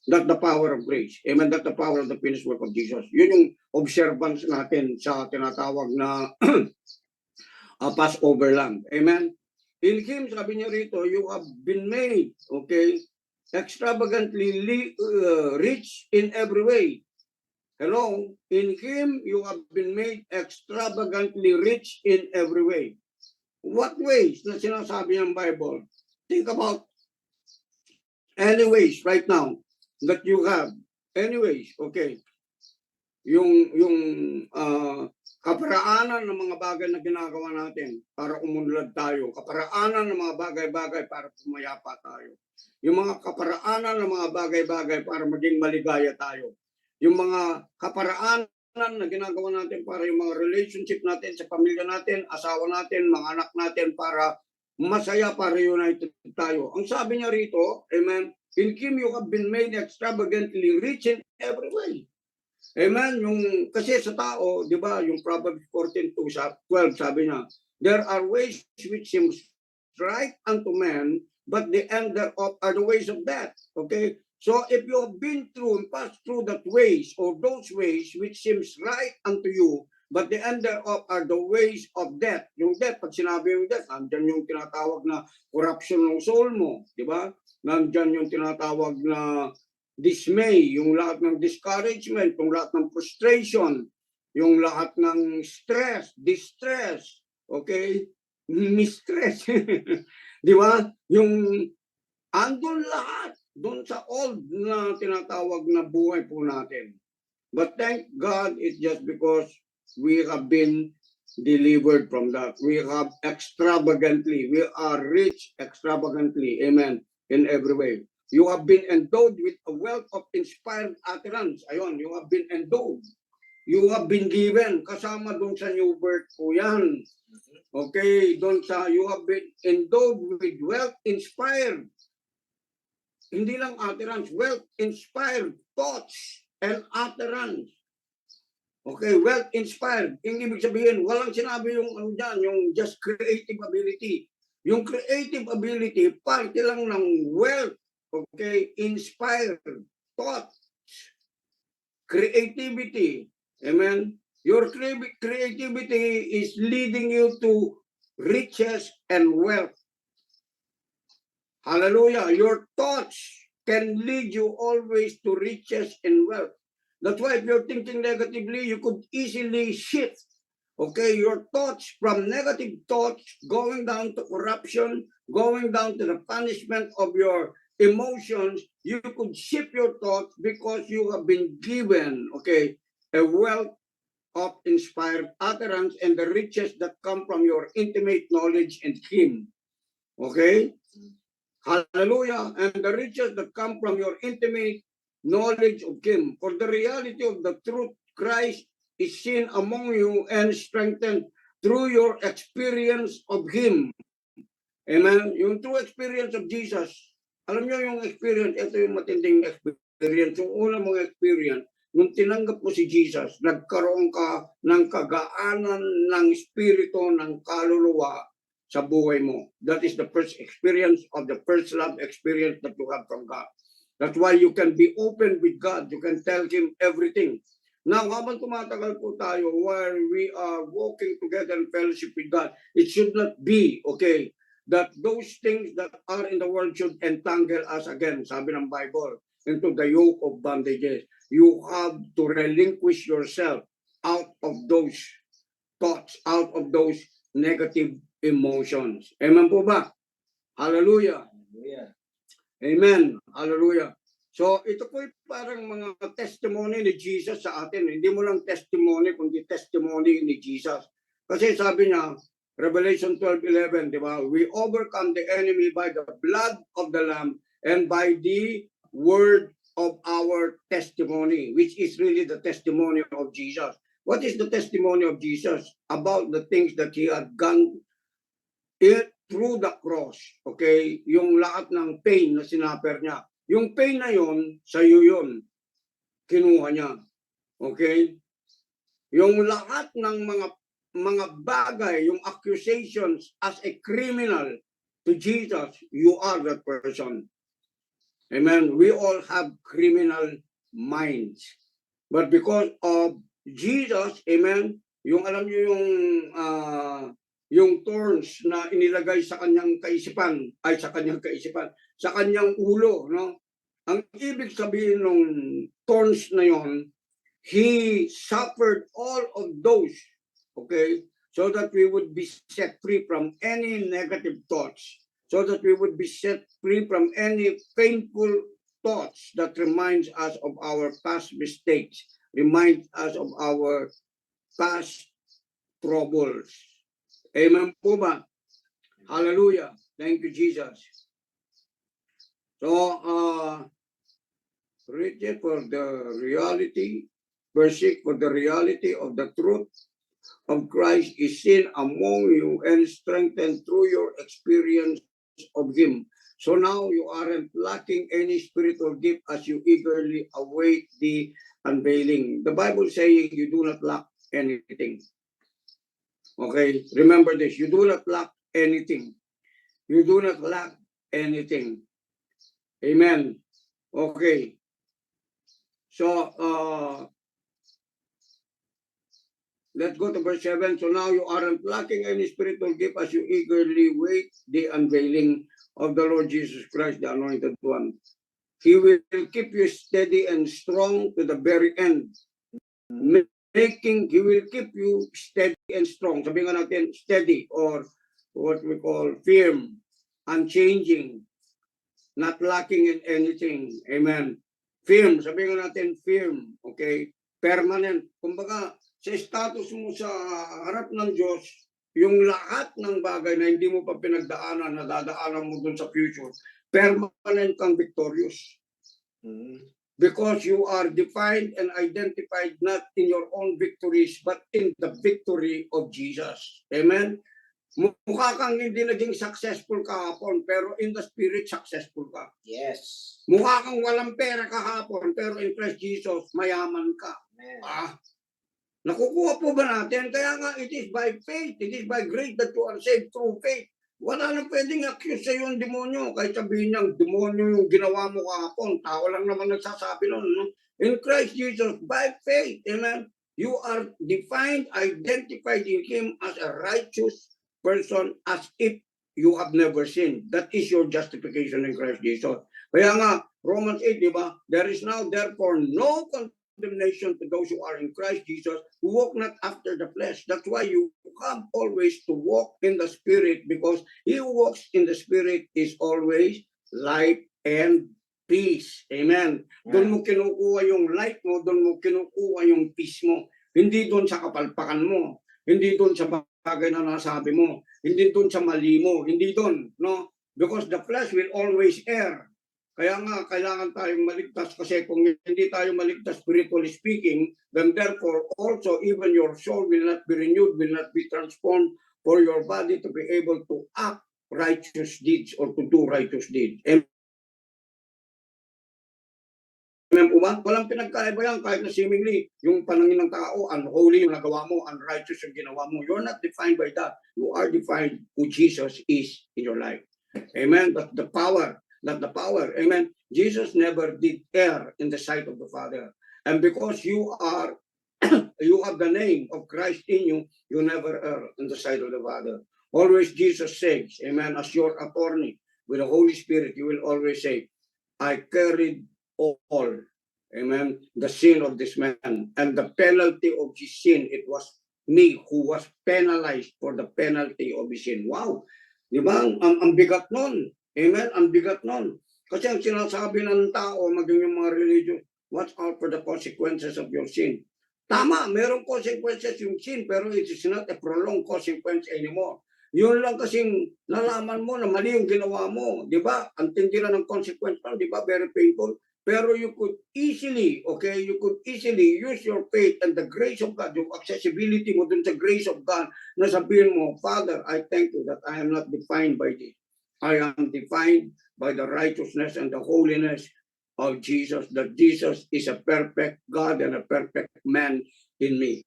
That's the power of grace. Amen. That's the power of the finished work of Jesus. Yun yung observance natin sa tinatawag na Passover lamb. Amen. In Him, sabi niya rito, you have been made, okay, extravagantly rich in every way. Hello, in Him you have been made extravagantly rich in every way. What ways na sinasabi ng Bible? Think about any ways right now that you have. Anyways, okay. Yung kaparaanan ng mga bagay na ginagawa natin para umunlad tayo. Kaparaanan ng mga bagay-bagay para pumayapa tayo. Yung mga kaparaanan ng mga bagay-bagay para maging maligaya tayo. Yung mga kaparaanan na ginagawa natin para yung mga relationship natin sa pamilya natin, asawa natin, mga anak natin para masaya para united tayo. Ang sabi niya rito, amen, in Him you have been made extravagantly rich in every way. Amen, yung, kasi sa tao, di ba, yung Proverbs 14:12, sabi niya, there are ways which seems right unto man, but the end thereof are the ways of death. Okay? So if you have been through and passed through that ways or those ways which seems right unto you, but the end thereof are the ways of death. Yung death, pag sinabi yung death, nandyan yung tinatawag na corruption ng soul mo, di ba? Nandyan yung tinatawag na dismay, yung lahat ng discouragement, yung lahat ng frustration, yung lahat ng stress, distress, okay? Mistress. Di ba? Yung andun lahat, doon sa old na tinatawag na buhay po natin. But thank God, it's just because we have been delivered from that. We have extravagantly, we are rich extravagantly, amen, in every way. You have been endowed with a wealth of inspired utterance. Ayun, you have been endowed. You have been given. Kasama doon sa new birth po yan. Okay, doon sa you have been endowed with wealth inspired. Hindi lang utterance, wealth inspired thoughts and utterance. Okay, wealth inspired. Yung ibig sabihin, walang sinabi yung ano dyan, yung just creative ability. Yung creative ability, parte lang ng wealth. Okay, inspired thought, creativity. Amen. Your creativity is leading you to riches and wealth. Hallelujah. Your thoughts can lead you always to riches and wealth. That's why if you're thinking negatively, you could easily shift, okay, your thoughts from negative thoughts going down to corruption, going down to the punishment of your emotions. You could shift your thoughts because you have been given, okay, a wealth of inspired utterance and the riches that come from your intimate knowledge in Him. Okay? Hallelujah. And the riches that come from your intimate knowledge of Him. For the reality of the truth, Christ is seen among you and strengthened through your experience of Him. Amen? Yung true experience of Jesus. Alam niyo yung experience, ito yung matinding experience. Yung una mong experience, nung tinanggap mo si Jesus, nagkaroon ka ng kagaanan ng espiritu, ng kaluluwa sa buhay mo. That is the first experience of the first love experience that you have from God. That's why you can be open with God. You can tell Him everything. Now, habang tumatagal po tayo, while we are walking together in fellowship with God, it should not be, okay, that those things that are in the world should entangle us again, sabi ng Bible, into the yoke of bondages. You have to relinquish yourself out of those thoughts, out of those negative emotions. Amen po ba? Hallelujah. Amen. Hallelujah. So ito po parang mga testimony ni Jesus sa atin. Hindi mo lang testimony, kundi testimony ni Jesus. Kasi sabi niya, Revelation 12:11, di ba? We overcome the enemy by the blood of the Lamb and by the word of our testimony, which is really the testimony of Jesus. What is the testimony of Jesus? About the things that He had gone through the cross. Okay? Yung lahat ng pain na sinaper niya. Yung pain na yon, sa iyo yun. Kinuha niya. Okay? Yung lahat ng mga bagay, yung accusations as a criminal to Jesus, you are that person. Amen. We all have criminal minds. But because of Jesus, amen, yung alam niyo yung thorns na inilagay sa kanyang kaisipan, sa kanyang ulo, no? Ang ibig sabihin ng thorns na yon, He suffered all of those, okay, so that we would be set free from any negative thoughts, so that we would be set free from any painful thoughts that reminds us of our past mistakes, reminds us of our past troubles. Amen po ba? Hallelujah. Thank you, Jesus. So, read it for the reality, verse 6, for the reality of the truth. of Christ is seen among you and strengthened through your experience of Him. So now you aren't lacking any spiritual gift as you eagerly await the unveiling. The Bible saying you do not lack anything. Okay, remember this, you do not lack anything. You do not lack anything. Amen. Okay. So, let's go to verse 7. So now you aren't lacking any spiritual gift as you eagerly wait the unveiling of the Lord Jesus Christ, the Anointed One. He will keep you steady and strong to the very end. He will keep you steady and strong. Sabihin nga natin, steady or what we call firm, unchanging, not lacking in anything. Amen. Firm, sabihin nga natin firm, okay? Permanent. Kumbaga, sa status mo sa harap ng Diyos, yung lahat ng bagay na hindi mo pa pinagdaanan, nadadaanan mo dun sa future, permanent kang victorious. Because you are defined and identified not in your own victories, but in the victory of Jesus. Amen? Mukha kang hindi naging successful kahapon, pero in the spirit, successful ka. Yes. Mukha kang walang pera kahapon, pero in Christ Jesus, mayaman ka. Nakukuha po ba natin? Kaya nga, it is by faith, it is by grace that you are saved through faith. Wala nang pwedeng accuse sa iyo ang demonyo. Kahit sabihin niyang demonyo yung ginawa mo kahapon, tao lang naman nagsasabi nun. No? In Christ Jesus, by faith, amen, you are defined, identified in Him as a righteous person as if you have never sinned. That is your justification in Christ Jesus. Kaya nga, Romans 8, di ba? There is now therefore no condemnation to those who are in Christ Jesus, who walk not after the flesh. That's why you have always to walk in the Spirit, because he who walks in the Spirit is always light and peace. Amen. Doon mo kinukuha yung light mo, doon mo kinukuha yung peace mo. Hindi doon sa kapalpakan mo, hindi doon sa bagay na nasabi mo, hindi doon sa mali mo, hindi doon, no? Because the flesh will always err. Kaya nga, kailangan tayong maligtas kasi kung hindi tayo maligtas spiritually speaking, then therefore also even your soul will not be renewed, will not be transformed for your body to be able to act righteous deeds or to do righteous deeds. Amen po ba? Walang pinagkaiba yan kahit na seemingly yung panangin ng tao, unholy yung nagawa mo, unrighteous yung ginawa mo. You're not defined by that. You are defined who Jesus is in your life. Amen? But the power, not the power. Amen. Jesus never did err in the sight of the Father. And because you are, you have the name of Christ in you, you never err in the sight of the Father. Always Jesus says, amen, as your attorney with the Holy Spirit, you will always say, I carried all, amen, the sin of this man. And the penalty of his sin, it was me who was penalized for the penalty of his sin. Wow. Di ba? Ang bigat nun. Amen? Ang bigat nun. Kasi ang sinasabi ng tao, maging yung mga religion, watch out for the consequences of your sin. Tama, merong consequences yung sin, pero it is not a prolonged consequence anymore. Yun lang kasing nalaman mo na mali yung ginawa mo. Di ba? Ang tindi lang ng consequence lang, di ba? Very painful. Pero you could easily, okay, you could easily use your faith and the grace of God, yung accessibility mo dun sa grace of God, na sabihin mo, Father, I thank you that I am not defined by this. I am defined by the righteousness and the holiness of Jesus, that Jesus is a perfect God and a perfect man in me.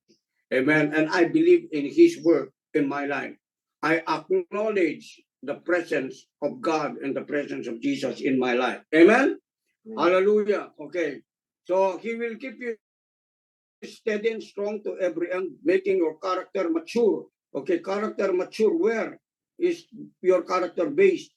Amen. And I believe in his work in my life. I acknowledge the presence of God and the presence of Jesus in my life. Amen. Hallelujah. Okay. So he will keep you steady and strong to every end, making your character mature. Okay, character mature. Where is your character based?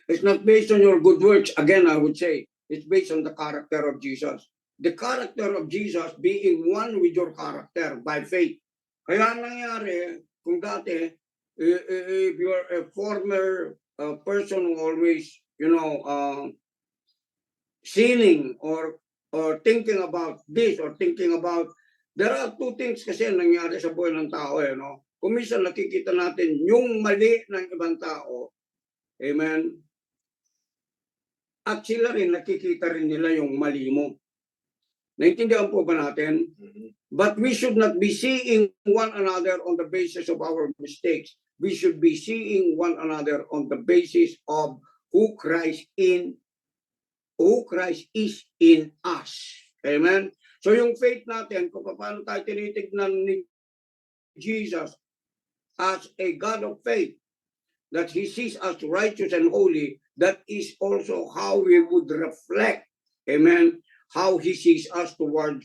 It's not based on your good works. Again, I would say, it's based on the character of Jesus. The character of Jesus being one with your character by faith. Kaya nangyari, kung dati, if you're a former person who always, sinning or thinking about this or thinking about, there are two things kasi nangyari sa buhay ng tao, no? Kung minsan nakikita natin yung mali ng ibang tao, amen, at sila rin nakikita rin nila yung mali mo. Naintindihan po ba natin? But we should not be seeing one another on the basis of our mistakes. We should be seeing one another on the basis of who Christ is in us. Amen? So yung faith natin, kung paano tayo tinitignan ni Jesus as a God of faith, that He sees us righteous and holy, that is also how we would reflect, amen, how He sees us towards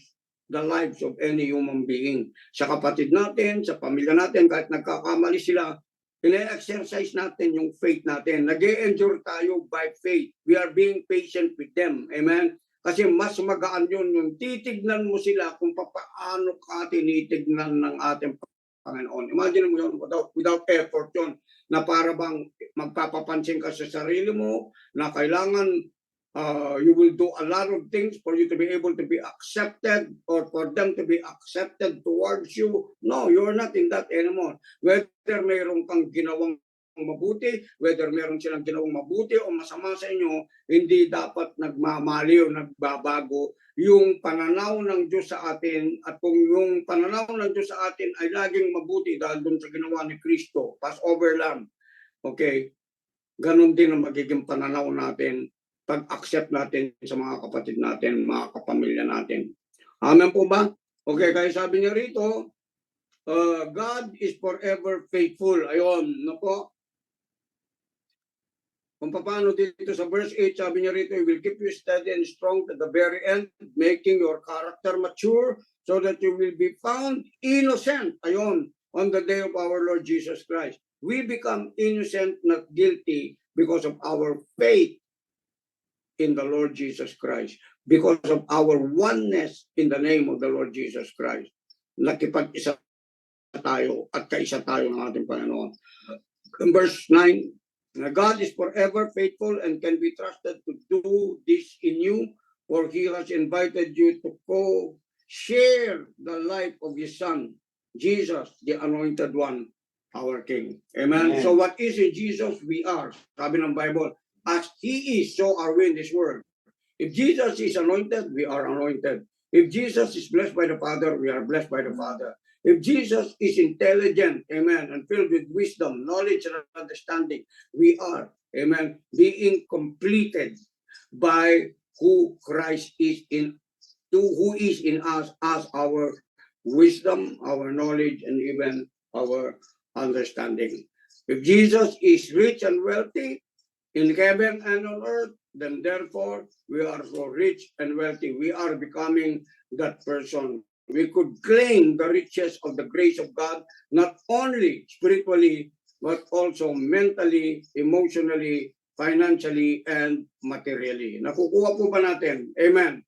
the lives of any human being. Sa kapatid natin, sa pamilya natin, kahit nagkakamali sila, ina-exercise natin yung faith natin. Nag-e-endure tayo by faith. We are being patient with them. Amen? Kasi mas magaan yun yung titignan mo sila kung paano ka tinitignan ng ating Panginoon. Imagine mo yun, without effort yun, na para bang magpapapansin ka sa sarili mo, na kailangan you will do a lot of things for you to be able to be accepted or for them to be accepted towards you. No, you're not in that anymore. Whether mayroon kang ginawang mabuti, whether mayroon silang ginawang mabuti o masama sa inyo, hindi dapat nagmamali o nagbabago yung pananaw ng Diyos sa atin. At kung yung pananaw ng Diyos sa atin ay laging mabuti dahil dun sa ginawa ni Kristo, Passover Lamb, okay, ganun din ang magiging pananaw natin pag-accept natin sa mga kapatid natin, mga kapamilya natin. Amen po ba? Okay, kaya sabi niya rito, God is forever faithful. Ayun, no po? Kung paano dito sa verse 8, sabi niya rito, He will keep you steady and strong to the very end, making your character mature, so that you will be found innocent, ayun, on the day of our Lord Jesus Christ. We become innocent, not guilty, because of our faith in the Lord Jesus Christ, because of our oneness in the name of the Lord Jesus Christ. Nakipag-isa tayo at kaisa tayo ng ating Panginoon. In verse 9, God is forever faithful and can be trusted to do this in you, for He has invited you to share the life of His Son, Jesus, the Anointed One, our King. Amen. So what is in Jesus? We are. Sabi ng Bible, as He is, so are we in this world. If Jesus is anointed, we are anointed. If Jesus is blessed by the Father, we are blessed by the Father. If Jesus is intelligent, amen, and filled with wisdom, knowledge, and understanding, we are, amen, being completed by who Christ is who is in us as our wisdom, our knowledge, and even our understanding. If Jesus is rich and wealthy, in heaven and on earth, then therefore we are so rich and wealthy. We are becoming that person. We could claim the riches of the grace of God, not only spiritually, but also mentally, emotionally, financially, and materially. Nakukuha po ba natin? Amen.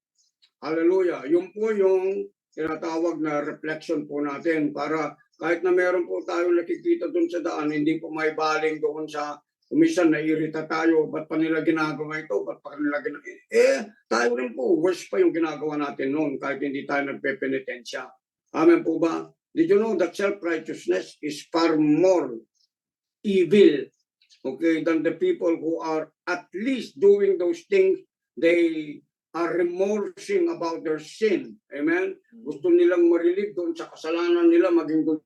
Hallelujah. Yun po yung tinatawag na reflection po natin para kahit na meron po tayong nakikita dun sa daan, hindi po may baling doon sa minsan naiirita tayo, ba't pa nila ginagawa ito? Ba't pa nila ginagawa? Tayo rin po, worse pa yung ginagawa natin noon kahit hindi tayo nagpepenitensya. Amen po ba? Did you know that self-righteousness is far more evil, okay, than the people who are at least doing those things? They are remorsing about their sin. Amen? Gusto nilang marilig doon sa kasalanan nila, maging doon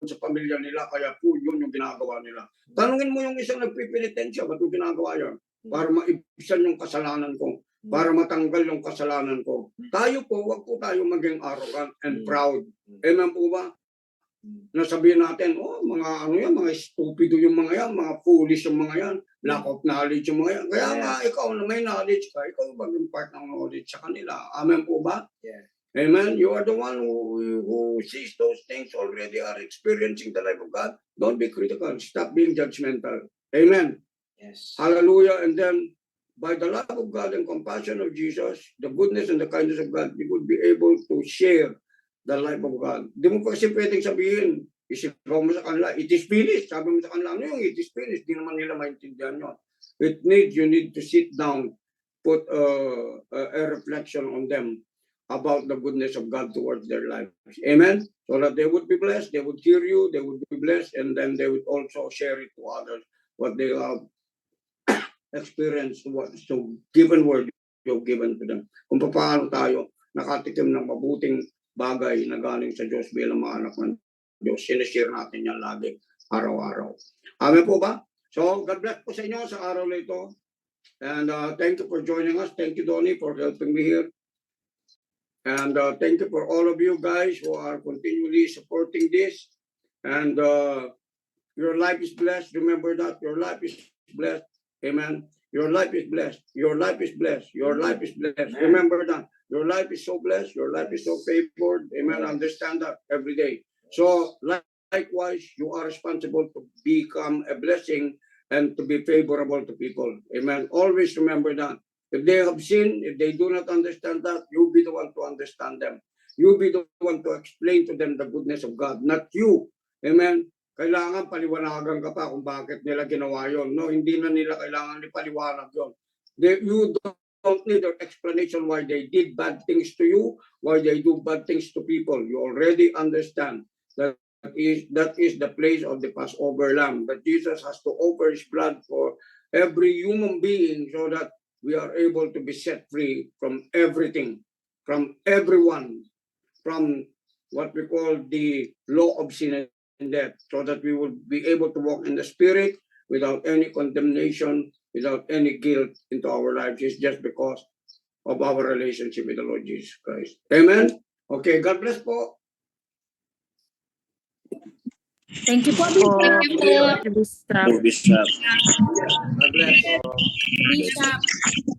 sa pamilya nila, kaya po yun yung ginagawa nila. Tanungin mo yung isang nagpipenitensya, ba't yung ginagawa yun? Para maibsan yung kasalanan ko, para matanggal yung kasalanan ko. Tayo po, wag po tayo maging arrogant and proud. Amen po ba? Nasabihin natin, mga ano yan, mga stupido yung mga yan, mga foolish yung mga yan, lack of knowledge yung mga yan. Kaya nga, ikaw na may knowledge ka, ikaw maging part ng knowledge sa kanila. Amen po ba? Yeah. Amen. You are the one who sees those things already are experiencing the life of God. Don't be critical. Stop being judgmental. Amen. Yes. Hallelujah. And then, by the love of God and compassion of Jesus, the goodness and the kindness of God, you would be able to share the life of God. Di mo pa kasi pwedeng sabihin, isigaw mo sa kanila, it is finished. Sabi mo sa kanila, ano yung it is finished? Di naman nila maintindihan yun. You need to sit down, put a reflection on them about the goodness of God towards their lives. Amen? So that they would be blessed, they would hear you, they would be blessed, and then they would also share it to others, what they have experienced, what so given word you've given to them. Kung paano tayo nakatikim ng mabuting bagay na galing sa Diyos bilang mga anak ng Diyos. Sinishare natin yan lagi, araw-araw. Amen po ba? So, God bless po sa inyo sa araw na ito. And thank you for joining us. Thank you, Donnie, for helping me here. And thank you for all of you guys who are continually supporting this. And your life is blessed. Remember that your life is blessed. Amen. Your life is blessed. Your life is blessed. Your life is blessed. Remember that. Your life is so blessed. Your life is so favored. Amen. Understand that every day. So likewise, you are responsible to become a blessing and to be favorable to people. Amen. Always remember that. If they have sinned, if they do not understand that, you be the one to understand them. You be the one to explain to them the goodness of God, not you. Amen. Kailangan paliwanagan ka pa kung bakit nila ginawa yon. No, hindi na nila kailangan ipaliwanag yon. You don't need an explanation why they did bad things to you, why they do bad things to people. You already understand that is the place of the Passover lamb. That Jesus has to offer his blood for every human being so that we are able to be set free from everything, from everyone, from what we call the law of sin and death, so that we will be able to walk in the Spirit without any condemnation, without any guilt into our lives. It's just because of our relationship with the Lord Jesus Christ. Amen? Okay, God bless po. Thank you po. Bishop. Bishop. God bless. Bishop.